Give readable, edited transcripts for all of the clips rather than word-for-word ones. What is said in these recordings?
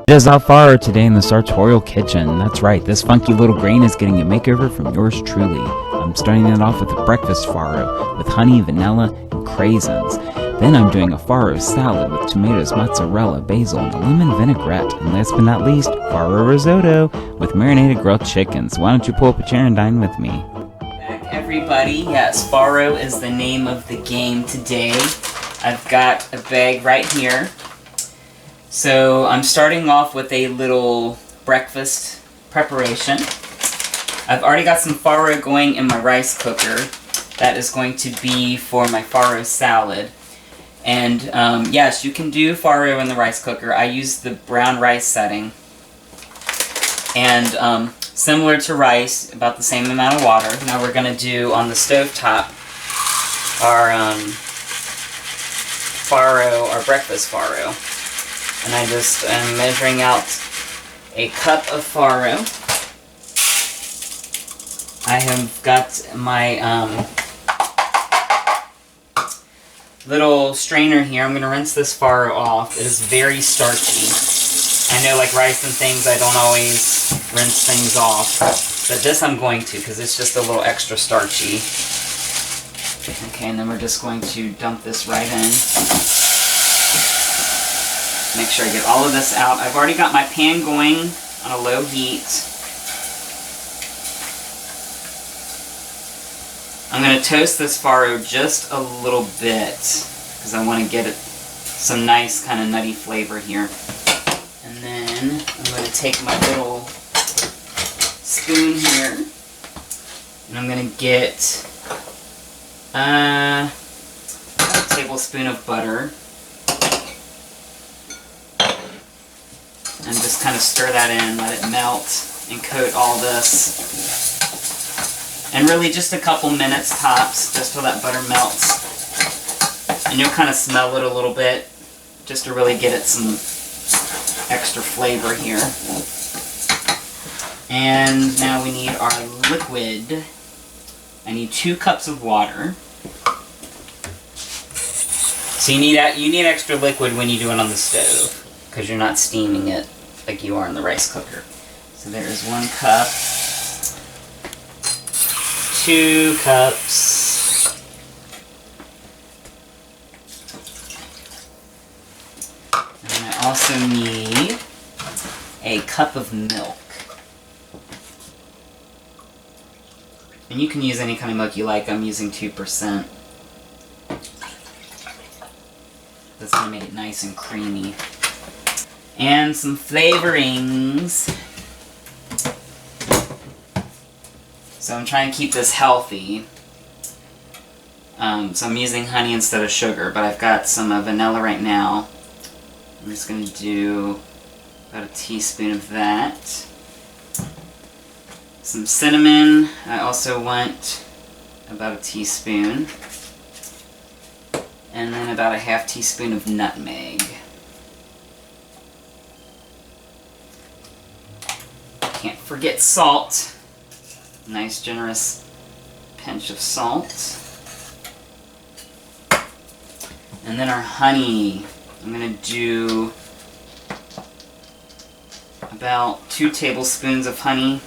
It is Alfaro today in the sartorial kitchen. That's right, this funky little grain is getting a makeover from yours truly. I'm starting it off with a breakfast farro with honey, vanilla, and craisins. Then I'm doing a farro salad with tomatoes, mozzarella, basil, and a lemon vinaigrette. And last but not least, farro risotto with marinated grilled chickens. Why don't you pull up a chair and dine with me? Back everybody, yes, farro is the name of the game today. I've got a bag right here. So I'm starting off with a little breakfast preparation. I've already got some farro going in my rice cooker. That is going to be for my farro salad. And yes, you can do farro in the rice cooker. I use the brown rice setting. And similar to rice, about the same amount of water. Now we're going to do on the stovetop our breakfast farro. And I just am measuring out a cup of farro. I have got my little strainer here. I'm going to rinse this farro off. It is very starchy. I know, like rice and things, I don't always rinse things off. But this I'm going to, because it's just a little extra starchy. Okay, and then we're just going to dump this right in. Make sure I get all of this out. I've already got my pan going on a low heat. I'm going to toast this farro just a little bit because I want to get it some nice kind of nutty flavor here. And then I'm going to take my little spoon here and I'm going to get a tablespoon of butter. And just kind of stir that in, let it melt, and coat all this. And really just a couple minutes tops, just till that butter melts. And you'll kind of smell it a little bit, just to really get it some extra flavor here. And now we need our liquid. I need 2 cups of water. So you need extra liquid when you do it on the stove, because you're not steaming it like you are in the rice cooker. So there is 1 cup, 2 cups, and I also need a cup of milk. And you can use any kind of milk you like. I'm using 2%. That's going to make it nice and creamy. And some flavorings. So I'm trying to keep this healthy. So I'm using honey instead of sugar, but I've got some vanilla right now. I'm just going to do about a teaspoon of that. Some cinnamon. I also want about a teaspoon. And then about a half teaspoon of nutmeg. Can't forget salt. Nice generous pinch of salt. And then our honey. I'm going to do about 2 tablespoons of honey.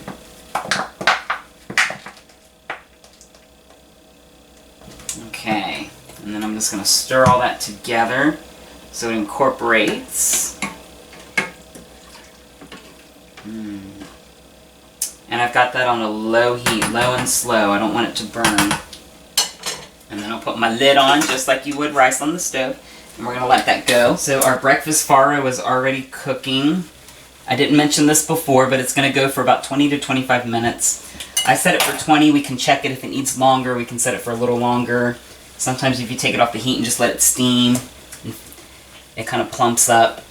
Okay, and then I'm just going to stir all that together so it incorporates. And I've got that on a low heat, low and slow. I don't want it to burn. And then I'll put my lid on just like you would rice on the stove. And we're going to let that go. So our breakfast farro is already cooking. I didn't mention this before, but it's going to go for about 20 to 25 minutes. I set it for 20. We can check it if it needs longer. We can set it for a little longer. Sometimes if you take it off the heat and just let it steam, it kind of plumps up.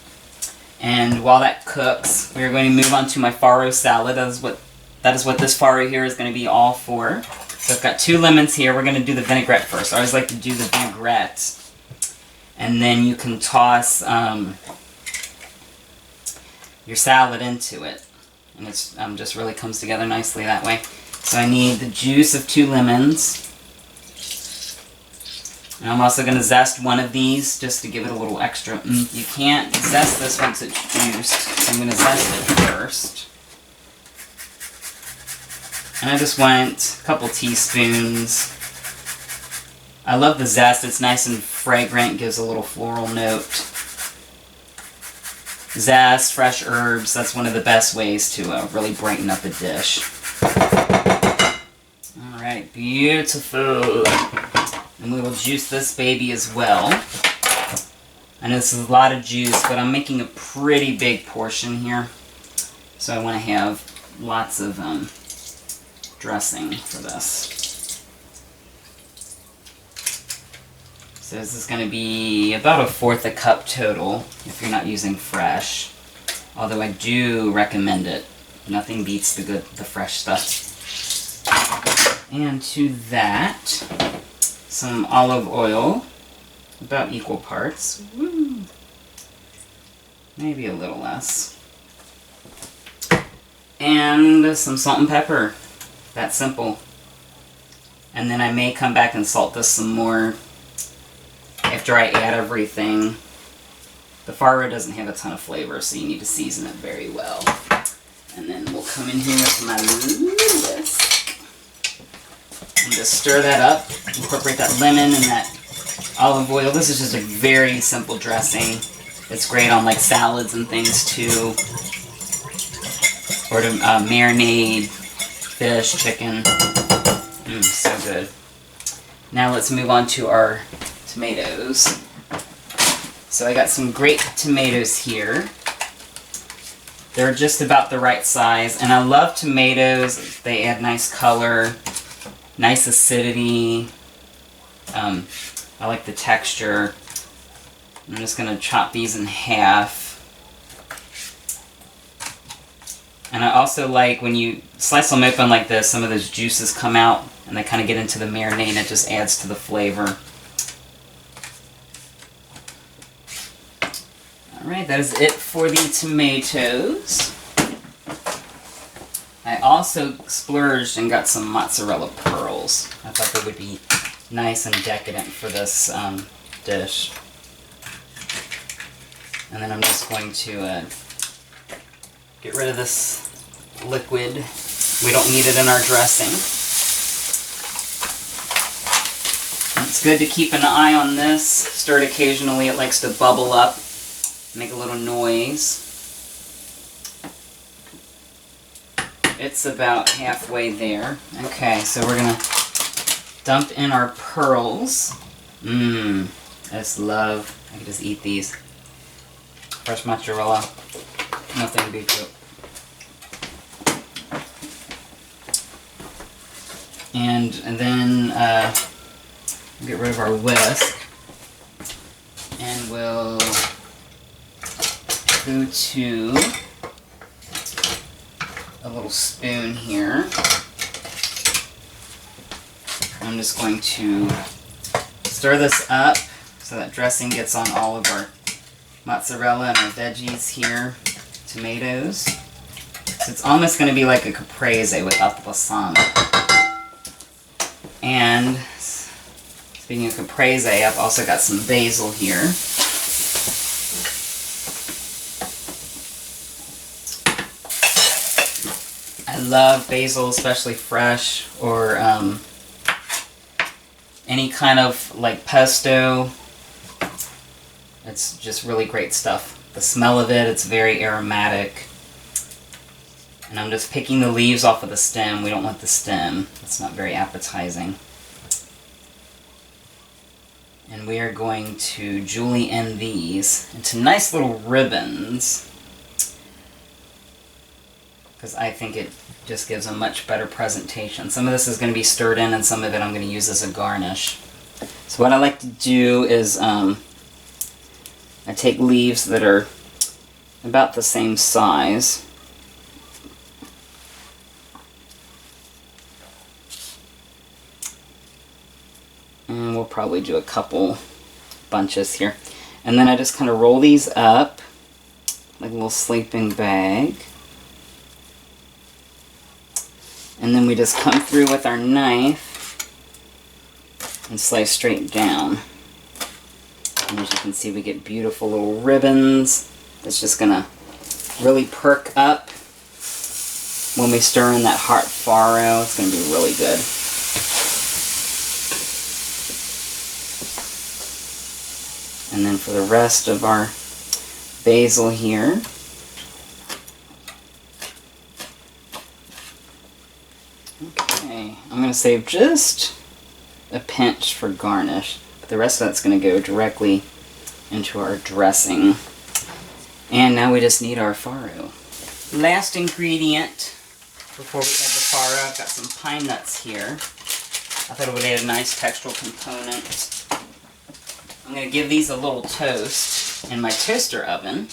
And while that cooks, we're going to move on to my farro salad. That is what this farro here is going to be all for. So I've got 2 lemons here. We're going to do the vinaigrette first. I always like to do the vinaigrette. And then you can toss your salad into it. And it just really comes together nicely that way. So I need the juice of 2 lemons. And I'm also going to zest one of these just to give it a little extra. You can't zest this once it's juiced, so I'm going to zest it first. And I just want a couple teaspoons. I love the zest. It's nice and fragrant, gives a little floral note. Zest, fresh herbs, that's one of the best ways to really brighten up a dish. Alright, beautiful. And we will juice this baby as well. I know this is a lot of juice, but I'm making a pretty big portion here. So I want to have lots of dressing for this. So this is going to be about 1/4 a cup total if you're not using fresh. Although I do recommend it. Nothing beats the fresh stuff. And to that, some olive oil, about equal parts. Woo. Maybe a little less. And some salt and pepper. That's simple. And then I may come back and salt this some more after I add everything. The farro doesn't have a ton of flavor, so you need to season it very well. And then we'll come in here with my whisk and just stir that up. Incorporate that lemon and that olive oil. This is just a very simple dressing. It's great on like salads and things too. Or to marinate fish, chicken. So good. Now let's move on to our tomatoes. So I got some great tomatoes here. They're just about the right size, and I love tomatoes. They add nice color, nice acidity. I like the texture. I'm just going to chop these in half. And I also like when you slice them open like this, some of those juices come out and they kind of get into the marinade and it just adds to the flavor. Alright, that is it for the tomatoes. I also splurged and got some mozzarella pearls. I thought they would be nice and decadent for this dish. And then I'm just going to get rid of this liquid. We don't need it in our dressing. It's good to keep an eye on this. Stir it occasionally. It likes to bubble up, make a little noise. It's about halfway there. Okay, so we're going to dump in our pearls. I just love, I could just eat these. Fresh mozzarella. Nothing beats it. And then get rid of our whisk. And we'll go to a little spoon here. I'm just going to stir this up so that dressing gets on all of our mozzarella and our veggies here. Tomatoes. So it's almost going to be like a caprese without the balsamic. And speaking of caprese, I've also got some basil here. I love basil, especially fresh, or any kind of like pesto. It's just really great stuff. The smell of it, it's very aromatic. And I'm just picking the leaves off of the stem. We don't want the stem. It's not very appetizing. And we are going to julienne these into nice little ribbons, because I think it just gives a much better presentation. Some of this is going to be stirred in and some of it I'm going to use as a garnish. So what I like to do is I take leaves that are about the same size. And we'll probably do a couple bunches here. And then I just kind of roll these up like a little sleeping bag. And then we just come through with our knife and slice straight down. And as you can see, we get beautiful little ribbons. It's just gonna really perk up when we stir in that hot farro. It's gonna be really good. And then for the rest of our basil here, okay, I'm going to save just a pinch for garnish, but the rest of that's going to go directly into our dressing. And now we just need our farro. Last ingredient before we add the farro, I've got some pine nuts here. I thought it would add a nice textural component. I'm going to give these a little toast in my toaster oven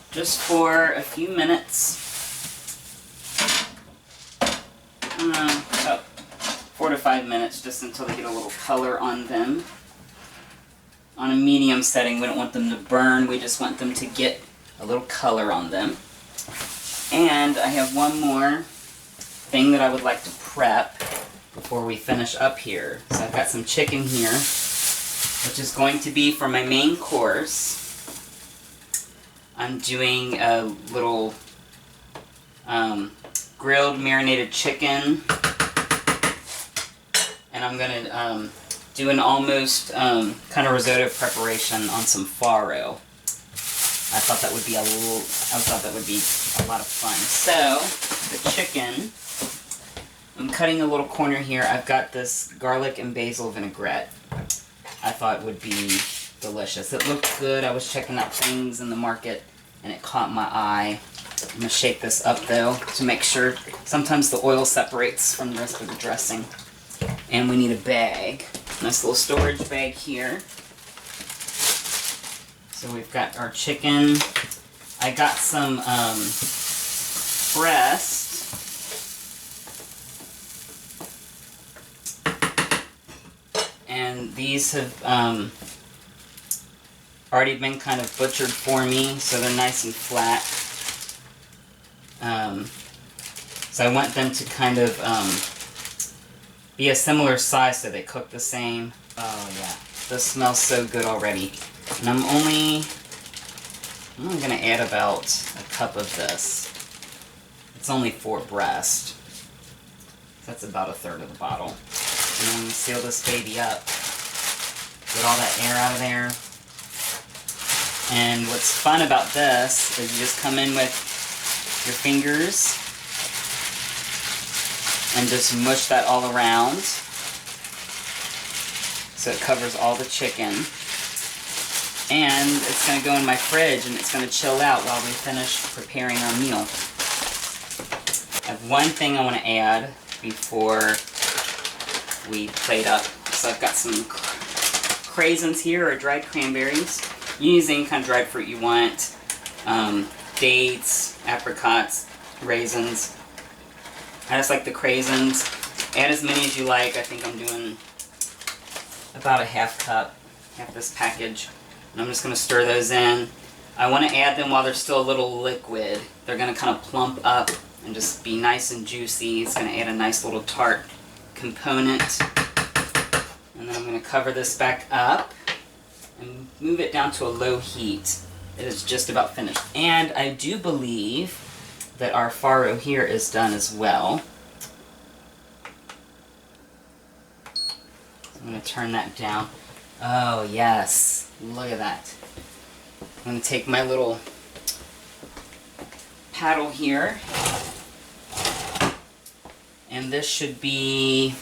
just for a few minutes. About 4 to 5 minutes, just until they get a little color on them. On a medium setting, we don't want them to burn, we just want them to get a little color on them. And I have one more thing that I would like to prep before we finish up here. So I've got some chicken here, which is going to be for my main course. I'm doing a little grilled marinated chicken, and I'm going to do an almost kind of risotto preparation on some farro. I thought that would be a lot of fun. So the chicken, I'm cutting a little corner here. I've got this garlic and basil vinaigrette. I thought would be delicious. It looked good. I was checking out things in the market and it caught my eye. I'm going to shake this up though to make sure. Sometimes the oil separates from the rest of the dressing. And we need a bag. Nice little storage bag here. So we've got our chicken. I got some breast. And these have already been kind of butchered for me, so they're nice and flat. So I want them to kind of be a similar size so they cook the same. Oh yeah, this smells so good already. And I'm only going to add about a cup of this. It's only for breast. That's about a third of the bottle. And then we seal this baby up. Get all that air out of there. And what's fun about this is you just come in with your fingers and just mush that all around so it covers all the chicken. And it's going to go in my fridge and it's going to chill out while we finish preparing our meal. I have one thing I want to add before we plate up. So I've got some craisins here, or dried cranberries. You use any kind of dried fruit you want. Dates, apricots, raisins. I just like the craisins. Add as many as you like. I think I'm doing about a half cup, half this package. And I'm just going to stir those in. I want to add them while they're still a little liquid. They're going to kind of plump up and just be nice and juicy. It's going to add a nice little tart component. And then I'm going to cover this back up and move it down to a low heat. It is just about finished. And I do believe that our farro here is done as well. I'm going to turn that down. Oh yes, look at that. I'm going to take my little paddle here, and this should be,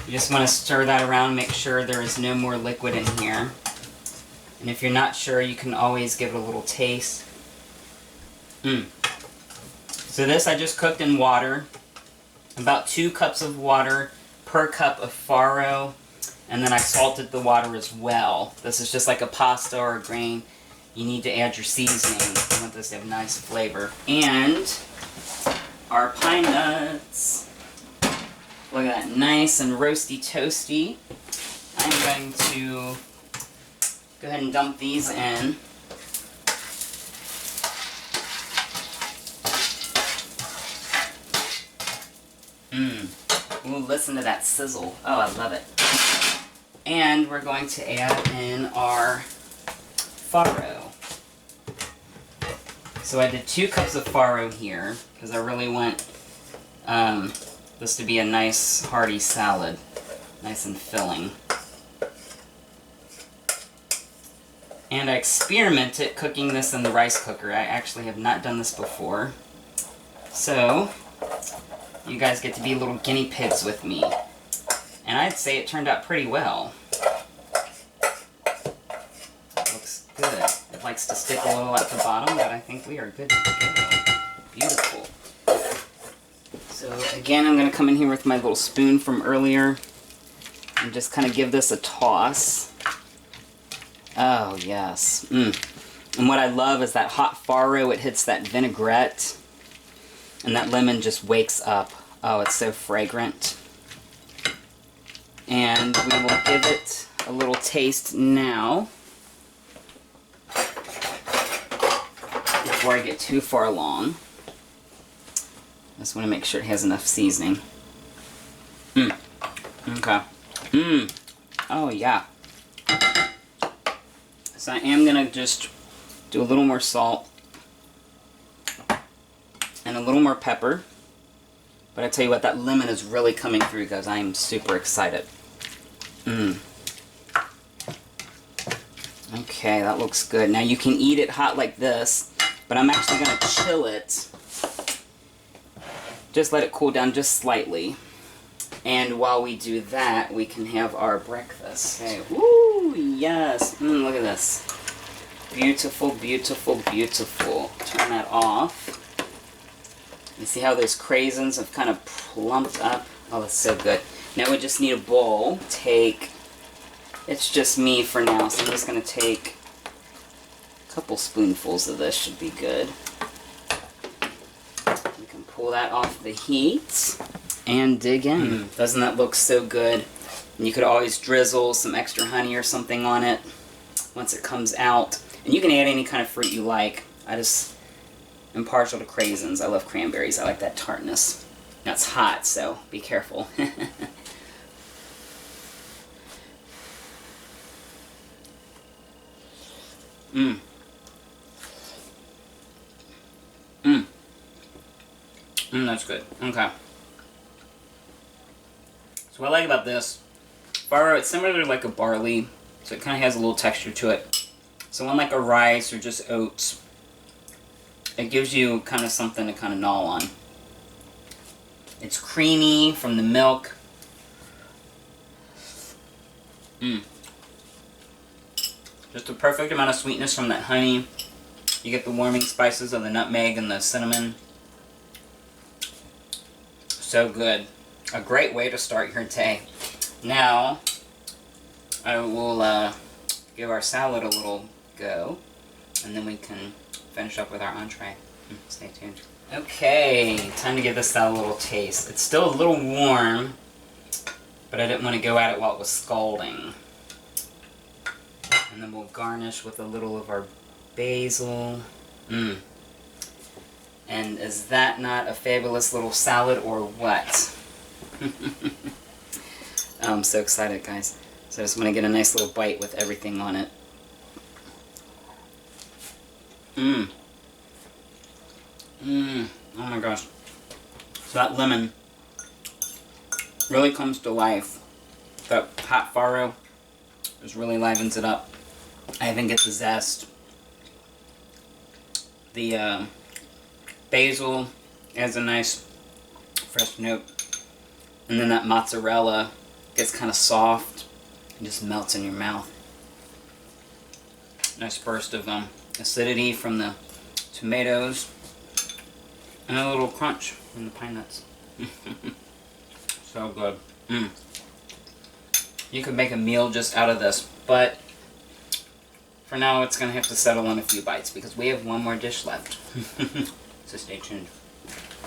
you just want to stir that around, make sure there is no more liquid in here. And if you're not sure, you can always give it a little taste. So this I just cooked in water, about 2 cups of water per cup of farro, and then I salted the water as well. This is just like a pasta or a grain. You need to add your seasoning. You want this to have nice flavor. And our pine nuts. Look at that, nice and roasty toasty. I'm going to go ahead and dump these in. Ooh, listen to that sizzle. Oh, I love it. And we're going to add in our farro. So I did 2 cups of farro here because I really want this to be a nice hearty salad, nice and filling. And I experimented cooking this in the rice cooker. I actually have not done this before. So you guys get to be little guinea pigs with me. And I'd say it turned out pretty well. Looks good. It likes to stick a little at the bottom, but I think we are good to go. Beautiful. So again, I'm going to come in here with my little spoon from earlier and just kind of give this a toss. Oh, yes. And what I love is that hot farro, it hits that vinaigrette, and that lemon just wakes up. Oh, it's so fragrant. And we will give it a little taste now, before I get too far along. I just want to make sure it has enough seasoning. Okay. Oh, yeah. So I am going to just do a little more salt and a little more pepper. But I tell you what, that lemon is really coming through, guys. I am super excited. Okay, that looks good. Now you can eat it hot like this, but I'm actually going to chill it. Just let it cool down just slightly. And while we do that, we can have our breakfast. Okay. Woo, yes. Look at this. Beautiful, beautiful, beautiful. Turn that off. You see how those craisins have kind of plumped up? Oh, that's so good. Now we just need a bowl. It's just me for now, so I'm just going to take a couple spoonfuls of this. Should be good. We can pull that off the heat and dig in. Doesn't that look so good? And you could always drizzle some extra honey or something on it once it comes out. And you can add any kind of fruit you like. I just am partial to craisins. I love cranberries. I like that tartness. Now it's hot, so be careful. That's good. Okay. So what I like about this, farro, it's similar to like a barley, so it kind of has a little texture to it. So unlike a rice or just oats, it gives you kind of something to kind of gnaw on. It's creamy from the milk. Just the perfect amount of sweetness from that honey. You get the warming spices of the nutmeg and the cinnamon. So good. A great way to start your day. Now, I will give our salad a little go, and then we can finish up with our entree. Stay tuned. Okay, time to give this salad a little taste. It's still a little warm, but I didn't want to go at it while it was scalding. And then we'll garnish with a little of our basil. And is that not a fabulous little salad or what? I'm so excited, guys. So I just want to get a nice little bite with everything on it. Oh my gosh. So that lemon really comes to life. That hot farro just really livens it up. I even get the zest. The basil adds a nice fresh note. And then that mozzarella gets kind of soft and just melts in your mouth. Nice burst of acidity from the tomatoes. And a little crunch from the pine nuts. So good. You could make a meal just out of this, but for now it's going to have to settle on a few bites because we have one more dish left. So stay tuned.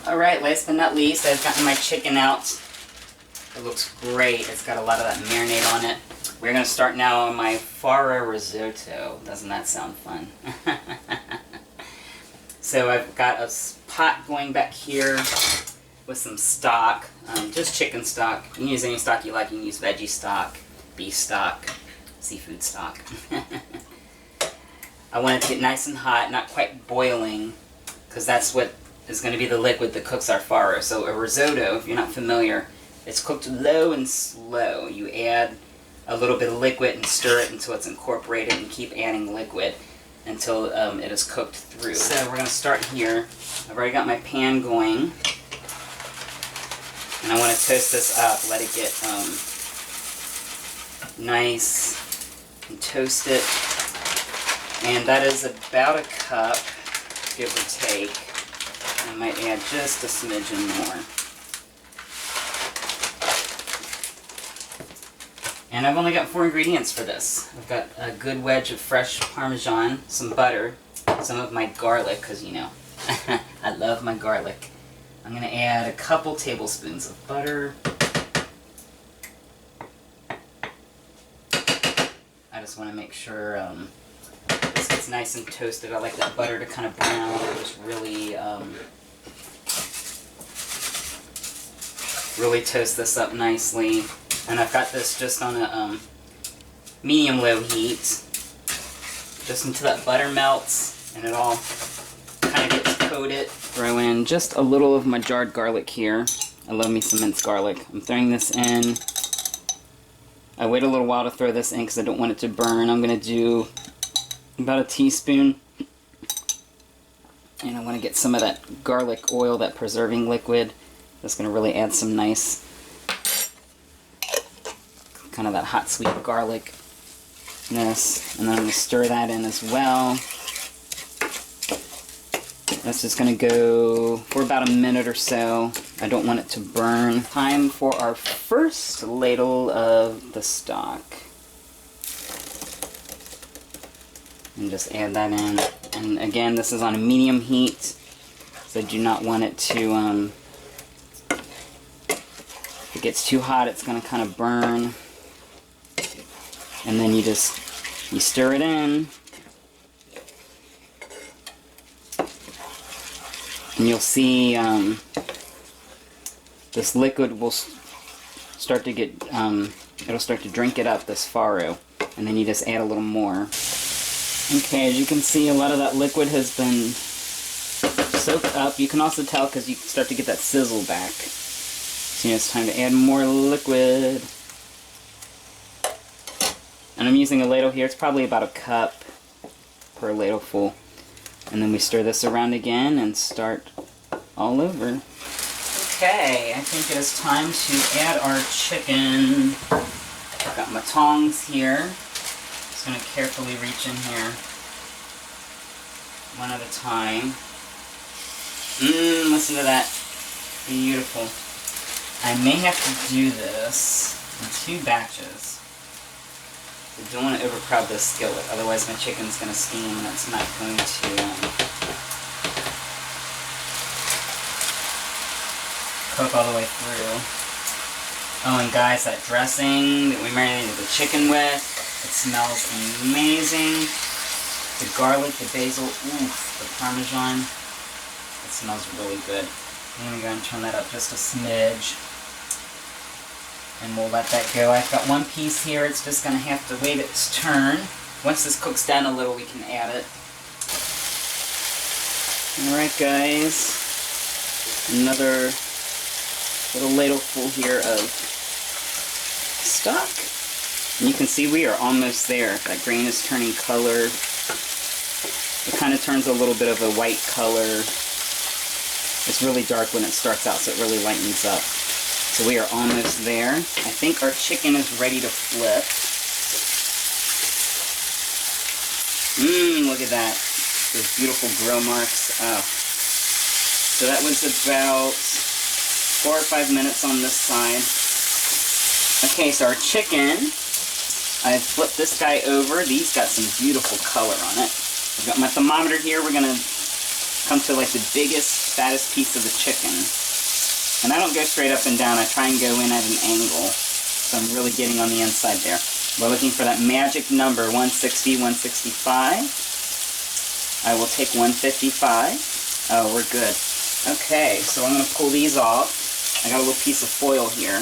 Alright, last but not least, I've gotten my chicken out. It looks great. It's got a lot of that marinade on it. We're going to start now on my farro risotto. Doesn't that sound fun? So I've got a pot going back here with some stock, just chicken stock. You can use any stock you like. You can use veggie stock. beef stock, seafood stock. I want it to get nice and hot, not quite boiling, because that's what is going to be the liquid that cooks our farro. So a risotto, if you're not familiar, it's cooked low and slow. You add a little bit of liquid and stir it until it's incorporated, and keep adding liquid until it is cooked through. So we're going to start here. I've already got my pan going, and I want to toast this up, let it get nice and toast it. And that is about a cup, give or take. I might add just a smidgen more. And I've only got 4 ingredients for this. I've got a good wedge of fresh Parmesan, some butter, some of my garlic, because you know, I love my garlic. I'm going to add a couple tablespoons of butter. I just want to make sure this gets nice and toasted. I like that butter to kind of brown or just really, really toast this up nicely. And I've got this just on a medium-low heat, just until that butter melts and it all kind of gets coated. Throw in just a little of my jarred garlic here. I love me some minced garlic. I'm throwing this in. I wait a little while to throw this in because I don't want it to burn. I'm going to do about a teaspoon. And I want to get some of that garlic oil, that preserving liquid. That's going to really add some nice, kind of that hot, sweet garlicness. And then I'm going to stir that in as well. That's just going to go for about a minute or so. I don't want it to burn. Time for our first ladle of the stock. And just add that in. And again, this is on a medium heat, so I do not want it to, if it gets too hot, it's going to kind of burn. And then you stir it in. And you'll see this liquid will start to get, it'll start to drink it up, this farro. And then you just add a little more. Okay, as you can see, a lot of that liquid has been soaked up. You can also tell because you start to get that sizzle back. So it's time to add more liquid. And I'm using a ladle here. It's probably about a cup per ladleful. And then we stir this around again and start all over. Okay, I think it is time to add our chicken. I've got my tongs here. Just going to carefully reach in here, one at a time. Listen to that. Beautiful. I may have to do this in 2 batches. I don't want to overcrowd this skillet, otherwise my chicken's going to steam and it's not going to cook all the way through. Oh, and guys, that dressing that we marinated the chicken with, it smells amazing. The garlic, the basil, the Parmesan, it smells really good. I'm going to go and turn that up just a smidge. And we'll let that go. I've got one piece here. It's just going to have to wait its turn. Once this cooks down a little, we can add it. Alright guys. Another little ladleful here of stock. And you can see we are almost there. That grain is turning color. It kind of turns a little bit of a white color. It's really dark when it starts out, so it really lightens up. So we are almost there. I think our chicken is ready to flip. Look at that. Those beautiful grill marks. Oh. So that was about 4 or 5 minutes on this side. Okay, so our chicken, I've flipped this guy over. These got some beautiful color on it. I've got my thermometer here. We're going to come to like the biggest, fattest piece of the chicken. And I don't go straight up and down. I try and go in at an angle. So I'm really getting on the inside there. We're looking for that magic number, 160, 165. I will take 155. Oh, we're good. Okay, so I'm going to pull these off. I got a little piece of foil here.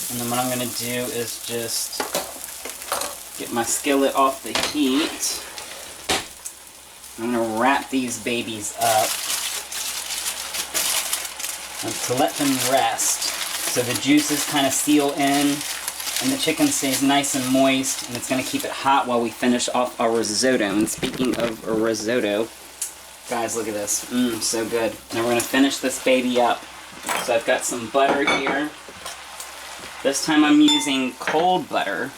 And then what I'm going to do is just get my skillet off the heat. I'm going to wrap these babies up and to let them rest so the juices kind of seal in and the chicken stays nice and moist, and it's going to keep it hot while we finish off our risotto. And speaking of a risotto, guys, look at this. So good. Now we're going to finish this baby up. So I've got some butter here. This time I'm using cold butter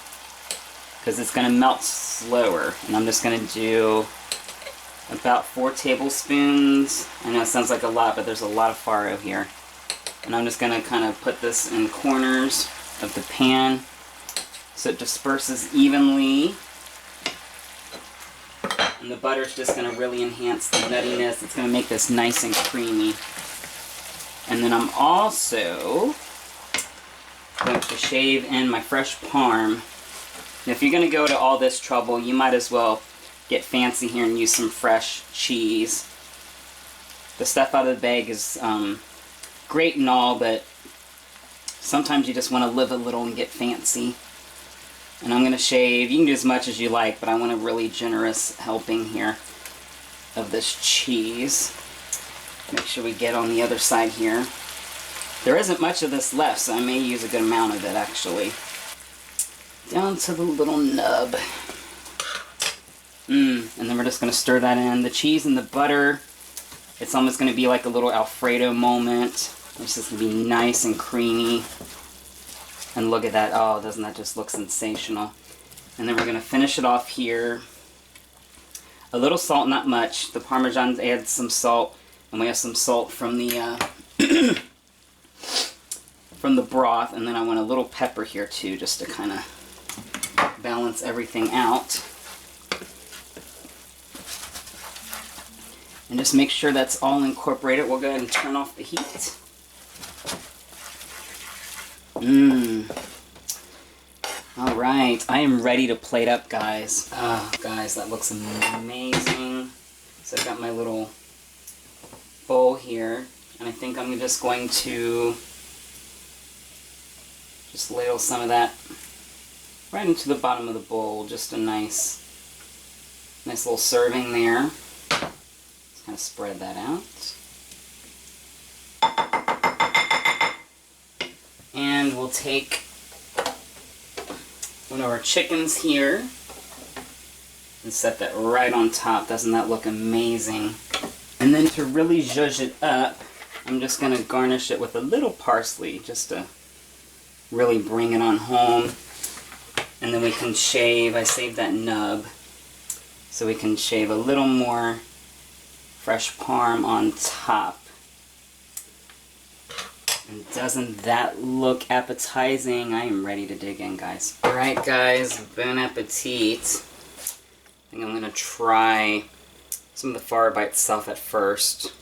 because it's going to melt slower. And I'm just going to do about 4 tablespoons. I know it sounds like a lot, but there's a lot of farro here. And I'm just going to kind of put this in corners of the pan so it disperses evenly. And the butter's just going to really enhance the nuttiness. It's going to make this nice and creamy. And then I'm also going to shave in my fresh parm. And if you're going to go to all this trouble, you might as well get fancy here and use some fresh cheese. The stuff out of the bag is great and all, but sometimes you just want to live a little and get fancy. And I'm going to shave, you can do as much as you like, but I want a really generous helping here of this cheese. Make sure we get on the other side here. There isn't much of this left, so I may use a good amount of it actually. Down to the little nub. And then we're just going to stir that in. The cheese and the butter, it's almost going to be like a little Alfredo moment. It's just going to be nice and creamy. And look at that. Oh, doesn't that just look sensational? And then we're going to finish it off here. A little salt, not much. The Parmesan adds some salt. And we have some salt from the from the broth. And then I want a little pepper here too, just to kind of balance everything out. And just make sure that's all incorporated. We'll go ahead and turn off the heat. Alright, I am ready to plate up, guys. Oh, guys, that looks amazing. So I've got my little bowl here, and I think I'm just going to just ladle some of that right into the bottom of the bowl. Just a nice little serving there. Just kind of spread that out. And we'll take one of our chickens here and set that right on top. Doesn't that look amazing? And then to really zhuzh it up, I'm just going to garnish it with a little parsley just to really bring it on home. And then we can shave, I saved that nub, so we can shave a little more fresh parm on top. And doesn't that look appetizing? I am ready to dig in, guys. Alright guys, bon appetit. I think I'm going to try some of the farro by itself at first.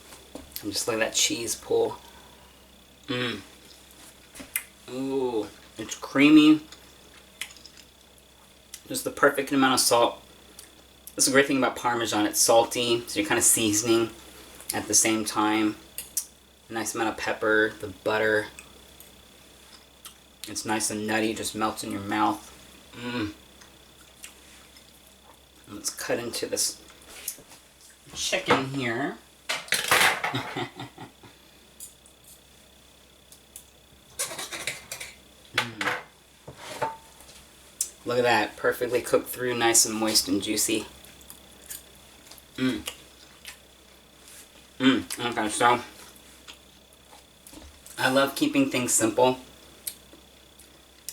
And just let that cheese pull. Ooh, it's creamy. Just the perfect amount of salt. That's the great thing about Parmesan. It's salty, so you're kind of seasoning at the same time. A nice amount of pepper, the butter. It's nice and nutty, just melts in your mouth. Let's cut into this chicken here. Look at that, perfectly cooked through, nice and moist and juicy. Okay, so I love keeping things simple.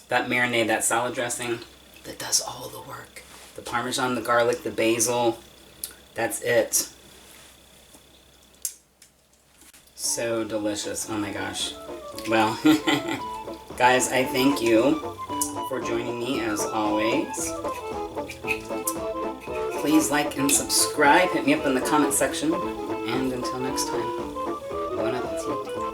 That marinade, that salad dressing, that does all the work. The Parmesan, the garlic, the basil, that's it. So delicious, oh my gosh. Well, guys, I thank you for joining me as always. Please like and subscribe, hit me up in the comment section, and until next time, bon appetit.